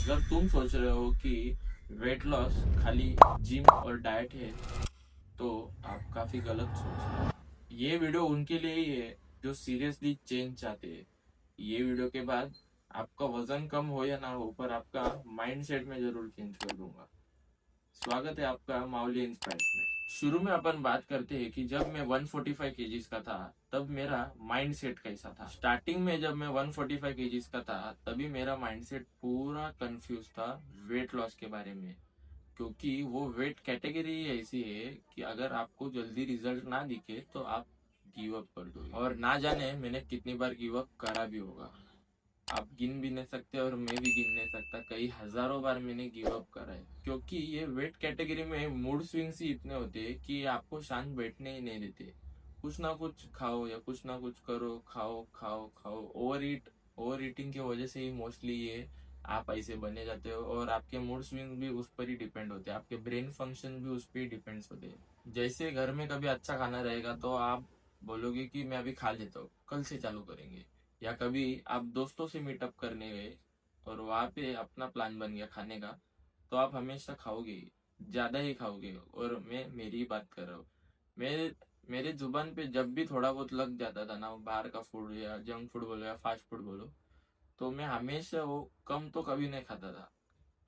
अगर तुम सोच रहे हो कि वेट लॉस खाली जिम और डाइट है तो आप काफी गलत सोच रहे हो। ये वीडियो उनके लिए ही है जो सीरियसली चेंज चाहते हैं। ये वीडियो के बाद आपका वजन कम हो या ना हो पर आपका माइंडसेट में जरूर चेंज कर दूंगा। स्वागत है आपका माउली इंस्पायर्स में। शुरू में अपन बात करते हैं कि जब मैं 145 केजीज का था तब मेरा माइंडसेट कैसा था। स्टार्टिंग में जब मैं 145 केजीज का था तभी मेरा माइंडसेट पूरा कंफ्यूज था वेट लॉस के बारे में, क्योंकि वो वेट कैटेगरी ऐसी है कि अगर आपको जल्दी रिजल्ट ना दिखे तो आप गिव अप कर दो। और ना जाने मैंने कितनी बार गिव अप करा भी होगा, आप गिन भी नहीं सकते और मैं भी गिन नहीं सकता। कई हजारों बार मैंने गिव अप करा है, क्योंकि ये वेट कैटेगरी में मूड स्विंग्स ही इतने होते हैं कि आपको शांत बैठने ही नहीं देते। कुछ ना कुछ खाओ या कुछ ना कुछ करो, खाओ खाओ खाओ। ओवर ईटिंग की वजह से ही मोस्टली ये आप ऐसे बने जाते हो, और आपके मूड स्विंग भी उस पर ही डिपेंड होते हैं, आपके ब्रेन फंक्शन भी उस पर ही डिपेंड्स होते हैं। जैसे घर में कभी अच्छा खाना रहेगा तो आप बोलोगे कि मैं अभी खा लेता हूँ, कल से चालू करेंगे। या कभी आप दोस्तों से मीटअप करने गए और वहां पे अपना प्लान बन गया खाने का, तो आप हमेशा खाओगे ही, ज्यादा ही खाओगे। और मैं मेरी ही बात कर रहा हूँ। मैं मेरे जुबान पे जब भी थोड़ा बहुत लग जाता था ना, बाहर का फूड या जंक फूड बोलो या फास्ट फूड बोलो, तो मैं हमेशा वो कम तो कभी नहीं खाता था,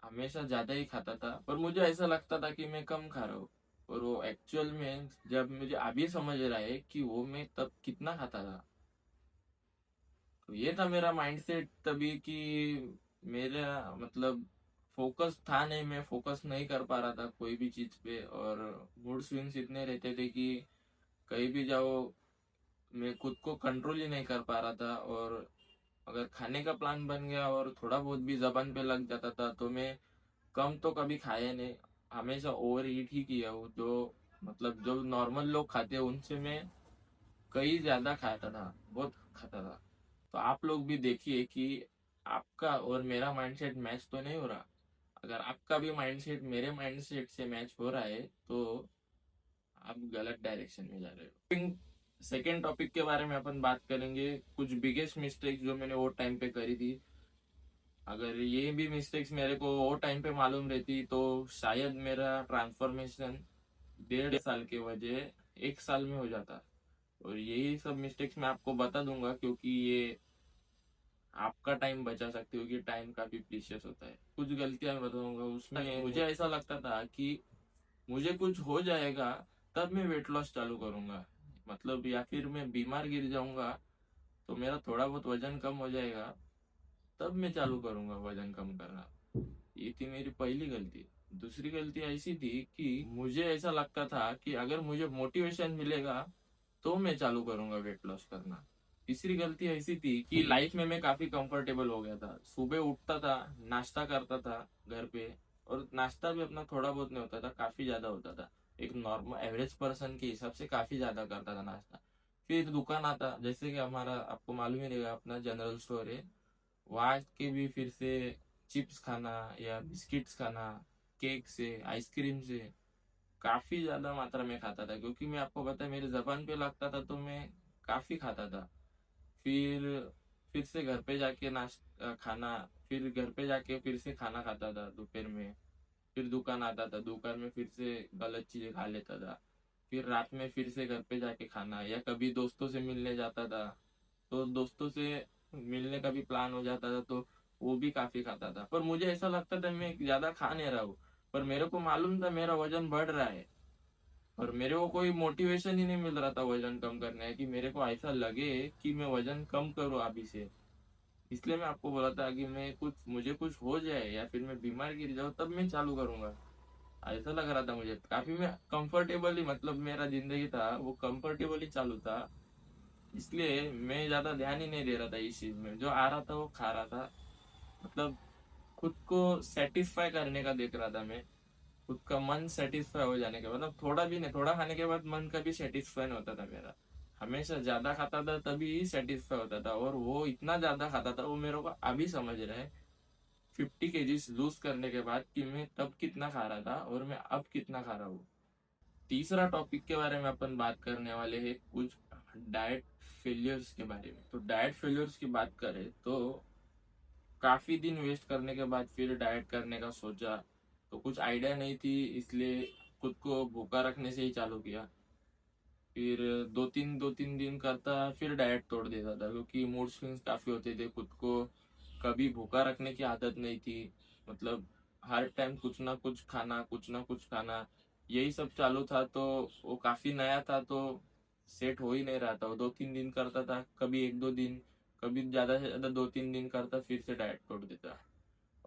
हमेशा ज्यादा ही खाता था। पर मुझे ऐसा लगता था कि मैं कम खा रहा हूँ, और वो एक्चुअल में जब मुझे अभी समझ रहा है कि वो मैं तब कितना खाता था। तो ये था मेरा माइंडसेट तभी कि मेरा मतलब फोकस था नहीं, मैं फोकस नहीं कर पा रहा था कोई भी चीज पे, और मूड स्विंग्स इतने रहते थे कि कहीं भी जाओ मैं खुद को कंट्रोल ही नहीं कर पा रहा था। और अगर खाने का प्लान बन गया और थोड़ा बहुत भी जबान पे लग जाता था तो मैं कम तो कभी खाया नहीं, हमेशा ओवर ईट ही किया हूँ। जो मतलब जो नॉर्मल लोग खाते हैं उनसे मैं कई ज्यादा खाता था, बहुत खाता था। तो आप लोग भी देखिए कि आपका और मेरा माइंडसेट मैच तो नहीं हो रहा। अगर आपका भी माइंडसेट मेरे माइंडसेट से मैच हो रहा है तो आप गलत डायरेक्शन में जा रहे हो। सेकेंड टॉपिक के बारे में अपन बात करेंगे, कुछ बिगेस्ट मिस्टेक्स जो मैंने वो टाइम पे करी थी। अगर ये भी मिस्टेक्स मेरे को वो टाइम पे मालूम रहती तो शायद मेरा ट्रांसफॉर्मेशन 1.5 साल के वजह 1 साल में हो जाता। और यही सब मिस्टेक्स मैं आपको बता दूंगा, क्योंकि ये आपका टाइम बचा सकते हो कि टाइम काफी प्रीशियस होता है। कुछ गलतियां मैं बताऊंगा, उसमें मुझे ऐसा लगता था कि मुझे कुछ हो जाएगा तब मैं वेट लॉस चालू करूंगा, मतलब या फिर मैं बीमार गिर जाऊंगा तो मेरा थोड़ा बहुत वजन कम हो जाएगा तब मैं चालू करूंगा वजन कम करना। ये थी मेरी पहली गलती। दूसरी गलती ऐसी थी कि मुझे ऐसा लगता था कि अगर मुझे मोटिवेशन मिलेगा तो मैं चालू करूंगा वेट लॉस करना। तीसरी गलती ऐसी थी कि लाइफ में मैं काफी कंफर्टेबल हो गया था, सुबह उठता था, नाश्ता करता था घर पे, और नाश्ता भी अपना थोड़ा बहुत नहीं होता था, काफी ज्यादा होता था। एक नॉर्मल एवरेज पर्सन के हिसाब से काफी ज्यादा करता था नाश्ता। फिर दुकान आता, जैसे कि हमारा आपको मालूम ही रहेगा अपना जनरल स्टोर है, वहाँ के भी फिर से चिप्स खाना या बिस्किट्स खाना, केक से आइसक्रीम से काफी ज्यादा मात्रा में खाता था, क्योंकि मैं आपको पता है मेरे जबान पे लगता था तो मैं काफी खाता था। फिर फिर से घर पे जाके खाना, फिर घर पे जाके फिर से खाना खाता था दोपहर में। फिर दुकान आता था, दुकान में फिर से गलत चीजें खा लेता था। फिर रात में फिर से घर पे जाके खाना, या कभी दोस्तों से मिलने जाता था तो दोस्तों से मिलने का भी प्लान हो जाता था तो वो भी काफी खाता था। पर मुझे ऐसा लगता था मैं ज्यादा खा नहीं रहा हूँ, पर मेरे को मालूम था मेरा वजन बढ़ रहा है, और मेरे को कोई मोटिवेशन ही नहीं मिल रहा था वजन कम करने का, कि मेरे को ऐसा लगे कि मैं वजन कम करूँ अभी से। इसलिए मैं आपको बोला था कि मैं कुछ मुझे कुछ हो जाए या फिर मैं बीमार गिर जाऊँ तब मैं चालू करूंगा। ऐसा लग रहा था मुझे काफी, मैं कंफर्टेबली मतलब मेरा जिंदगी था वो कंफर्टेबली चालू था, इसलिए मैं ज्यादा ध्यान ही नहीं दे रहा था इस चीज में। जो आ रहा था वो खा रहा था, मतलब खुद को सेटिस्फाई करने का देख रहा था मैं। खुद का मन सेटिस्फाई हो जाने के बाद, मतलब थोड़ा भी नहीं, थोड़ा खाने के बाद मन का भी सेटिस्फाई नहीं होता था मेरा। हमेशा ज्यादा खाता था तभी सेटिस्फाई होता था, और वो इतना ज्यादा खाता था वो मेरे को अभी समझ रहा है 50 केजीज लूज करने के बाद कि मैं तब कितना खा रहा था और मैं अब कितना खा रहा हूँ। तीसरा टॉपिक के बारे में अपन बात करने वाले हैं कुछ डाइट फेलियर्स के बारे में। तो डाइट फेलियर्स की बात करें तो काफी दिन वेस्ट करने के बाद फिर डाइट करने का सोचा, तो कुछ आइडिया नहीं थी, इसलिए खुद को भूखा रखने से ही चालू किया। फिर दो तीन दिन करता, फिर डाइट तोड़ देता था, क्योंकि मूड स्विंग्स काफी होते थे। खुद को कभी भूखा रखने की आदत नहीं थी, मतलब हर टाइम कुछ ना कुछ खाना, कुछ ना कुछ खाना, यही सब चालू था। तो वो काफी नया था, तो सेट हो ही नहीं रहा था। वो 2 3 दिन करता था, कभी 1 2 दिन, कभी ज्यादा से ज्यादा 2 3 दिन करता, फिर से डाइट तोड़ देता।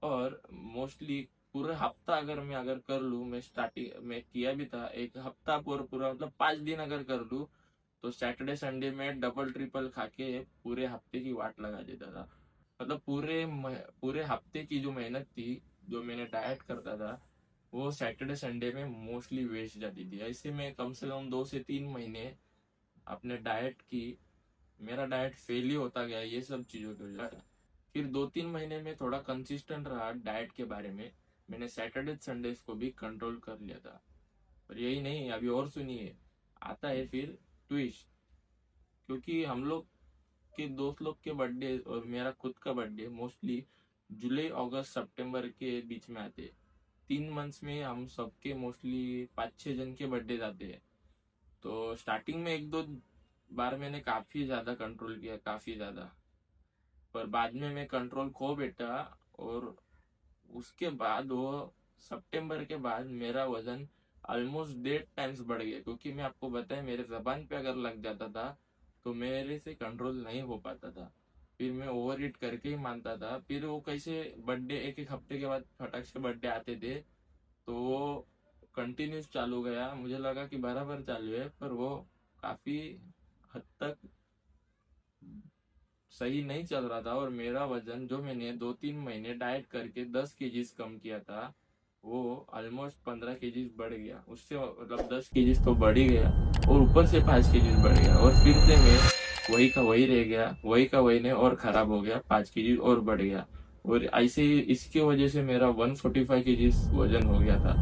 और मोस्टली पूरा हफ्ता अगर कर लूँ, मैं स्टार्टिंग में किया भी था, एक हफ्ता पूरा पूरा मतलब 5 दिन अगर कर लूँ, तो सैटरडे संडे में डबल ट्रिपल खा के पूरे हफ्ते की वाट लगा देता था। मतलब पूरे हफ्ते की जो मेहनत थी, जो मैंने डाइट करता था, वो सैटरडे संडे में मोस्टली वेस्ट जाती थी। ऐसे में कम से कम 2 से 3 महीने अपने डाइट की, मेरा डाइट फेल ही होता गया ये सब चीजों की वजह से। फिर 2 3 महीने में थोड़ा कंसिस्टेंट रहा डाइट के बारे में, मैंने सैटरडे संडेज को भी कंट्रोल कर लिया था। पर यही नहीं, अभी और सुनिए, आता है फिर ट्विस्ट। क्योंकि हम लोग के दोस्त लोग के बर्थडे और मेरा खुद का बर्थडे मोस्टली जुलाई अगस्त सितंबर के बीच में आते हैं। 3 मंथ्स में हम सबके मोस्टली 5 6 जन के बर्थडे आते हैं। तो स्टार्टिंग में 1 2 बार मैंने काफी ज्यादा कंट्रोल किया, काफी ज्यादा। पर बाद में मैं कंट्रोल खो बैठा, और उसके बाद वो सितंबर के बाद मेरा वजन ऑलमोस्ट 1.5 टाइम्स बढ़ गया। क्योंकि मैं आपको बताया, मेरे जबान पे अगर लग जाता था तो मेरे से कंट्रोल नहीं हो पाता था। फिर मैं ओवर ईट करके ही मानता था। फिर वो कैसे बर्थडे एक एक हफ्ते के बाद फटाक से बर्थडे आते थे, तो वो कंटिन्यूस चालू गया। मुझे लगा कि बराबर चालू है, पर वो काफी हद तक सही नहीं चल रहा था। और मेरा वजन, जो मैंने 2 3 महीने डाइट करके 10 केजीज कम किया था, वो ऑलमोस्ट 15 केजीज बढ़ गया। उससे मतलब 10 केजीज तो बढ़ ही गया, और ऊपर से 5 केजीज बढ़ गया। और फिर से मैं वही का वही रह गया, वही का वही नहीं, और खराब हो गया, 5 केजीज और बढ़ गया। और ऐसे ही इसकी वजह से मेरा 145 केजीज वजन हो गया था।